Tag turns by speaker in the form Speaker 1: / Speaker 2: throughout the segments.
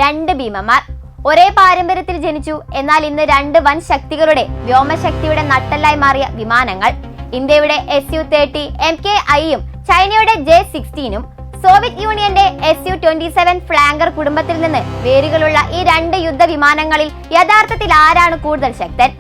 Speaker 1: രണ്ട് ഭീമന്മാർ. ഒരേ പാരമ്പര്യത്തിൽ ജനിച്ചു, എന്നാൽ ഇന്ന് രണ്ട് വൻ ശക്തികളുടെ വ്യോമശക്തിയുടെ നട്ടെല്ലായി മാറിയ വിമാനങ്ങൾ. ഇന്ത്യയുടെ Su-30 MKIയും ചൈനയുടെ J-16ഉം. സോവിയറ്റ് യൂണിയന്റെ Su-27 ഫ്ലാങ്കർ കുടുംബത്തിൽ നിന്ന് വേരുകളുള്ള ഈ രണ്ട് യുദ്ധവിമാനങ്ങളിൽ യഥാർത്ഥത്തിൽ ആരാണ് കൂടുതൽ ശക്തൻ?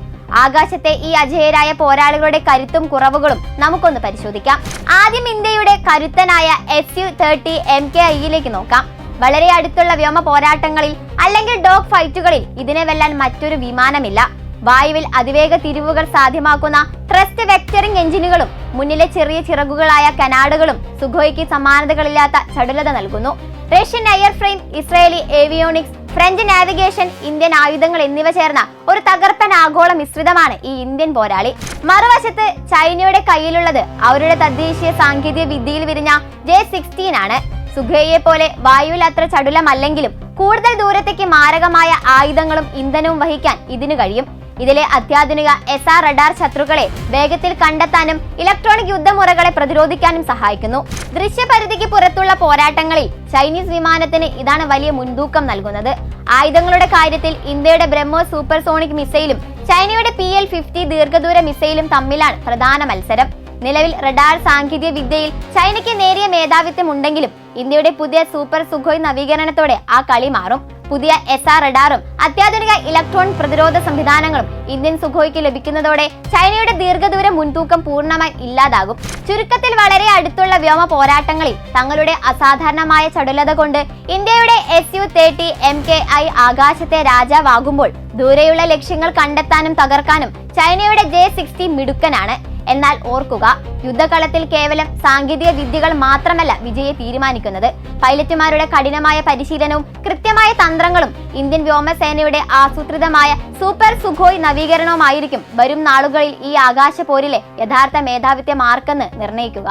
Speaker 1: ആകാശത്തെ ഈ അജേയരായ പോരാളികളുടെ കരുത്തും കുറവുകളും നമുക്കൊന്ന് പരിശോധിക്കാം. ആദ്യം ഇന്ത്യയുടെ കരുത്തനായ Su-30 MKIയിലേക്ക് നോക്കാം. വളരെ അടുത്തുള്ള വ്യോമ പോരാട്ടങ്ങളിൽ അല്ലെങ്കിൽ ഡോഗ് ഫൈറ്റുകളിൽ ഇതിനെ വെല്ലാൻ മറ്റൊരു വിമാനമില്ല. വായുവിൽ അതിവേഗ തിരിവുകൾ സാധ്യമാക്കുന്ന ത്രസ്റ്റ് വെക്ടറിംഗ് എഞ്ചിനുകളും മുന്നിലെ ചെറിയ ചിറകുകളായ കനാഡുകളും സുഖോയ്ക്ക് സമാനതകളില്ലാത്ത ചടുലത നൽകുന്നു. Russian air frame, Israeli avionics, French navigation, Indian ആയുധങ്ങൾ എന്നിവ ചേർന്ന ഒരു തകർപ്പൻ ആഗോള മിശ്രിതമാണ് ഈ ഇന്ത്യൻ പോരാളി. മറുവശത്ത് ചൈനയുടെ കയ്യിലുള്ളത് അവരുടെ തദ്ദേശീയ സാങ്കേതിക വിദ്യയിൽ വിരിഞ്ഞ J-16 ആണ്. സുഖോയെ പോലെ വായുവിൽ അത്ര ചടുലമല്ലെങ്കിലും കൂടുതൽ ദൂരത്തേക്ക് മാരകമായ ആയുധങ്ങളും ഇന്ധനവും വഹിക്കാൻ ഇതിനു കഴിയും. ഇതിലെ അത്യാധുനിക SR റഡാർ ശത്രുക്കളെ വേഗത്തിൽ കണ്ടെത്താനും ഇലക്ട്രോണിക് യുദ്ധമുറകളെ പ്രതിരോധിക്കാനും സഹായിക്കുന്നു. ദൃശ്യപരിധിക്ക് പുറത്തുള്ള പോരാട്ടങ്ങളിൽ ചൈനീസ് വിമാനത്തിന് ഇതാണ് വലിയ മുൻതൂക്കം നൽകുന്നത്. ആയുധങ്ങളുടെ കാര്യത്തിൽ ഇന്ത്യയുടെ ബ്രഹ്മോസ് സൂപ്പർസോണിക് മിസൈലും ചൈനയുടെ PL-50 ദീർഘദൂര മിസൈലും തമ്മിലാണ് പ്രധാന മത്സരം. നിലവിൽ റഡാർ സാങ്കേതിക വിദ്യയിൽ ചൈനയ്ക്ക് നേരിയ മേധാവിത്വം ഉണ്ടെങ്കിലും ഇന്ത്യയുടെ പുതിയ സൂപ്പർ സുഖോയ് നവീകരണത്തോടെ ആ കളി മാറും. പുതിയ SR റഡാറും അത്യാധുനിക ഇലക്ട്രോണിക് പ്രതിരോധ സംവിധാനങ്ങളും ഇന്ത്യൻ സുഖോയ്ക്ക് ലഭിക്കുന്നതോടെ ചൈനയുടെ ദീർഘദൂര മുൻതൂക്കം പൂർണ്ണമായി ഇല്ലാതാകും. ചുരുക്കത്തിൽ വളരെ അടുത്തുള്ള വ്യോമ പോരാട്ടങ്ങളിൽ തങ്ങളുടെ അസാധാരണമായ ചടുലത കൊണ്ട് ഇന്ത്യയുടെ Su-30 MKI ആകാശത്തെ രാജാവാകുമ്പോൾ ദൂരെയുള്ള ലക്ഷ്യങ്ങൾ കണ്ടെത്താനും തകർക്കാനും ചൈനയുടെ J-60 മിടുക്കനാണ്. എന്നാൽ ഓർക്കുക, യുദ്ധകളത്തിൽ കേവലം സാങ്കേതിക വിദ്യകൾ മാത്രമല്ല വിജയെ തീരുമാനിക്കുന്നത്. പൈലറ്റുമാരുടെ കഠിനമായ പരിശീലനവും കൃത്യമായ തന്ത്രങ്ങളും ഇന്ത്യൻ വ്യോമസേനയുടെ ആസൂത്രിതമായ സൂപ്പർ സുഖോയ് നവീകരണവുമായിരിക്കും വരും നാളുകളിൽ ഈ ആകാശ പോരിലെ യഥാർത്ഥ മേധാവിത്വം ആർക്കെന്ന് നിർണ്ണയിക്കുക.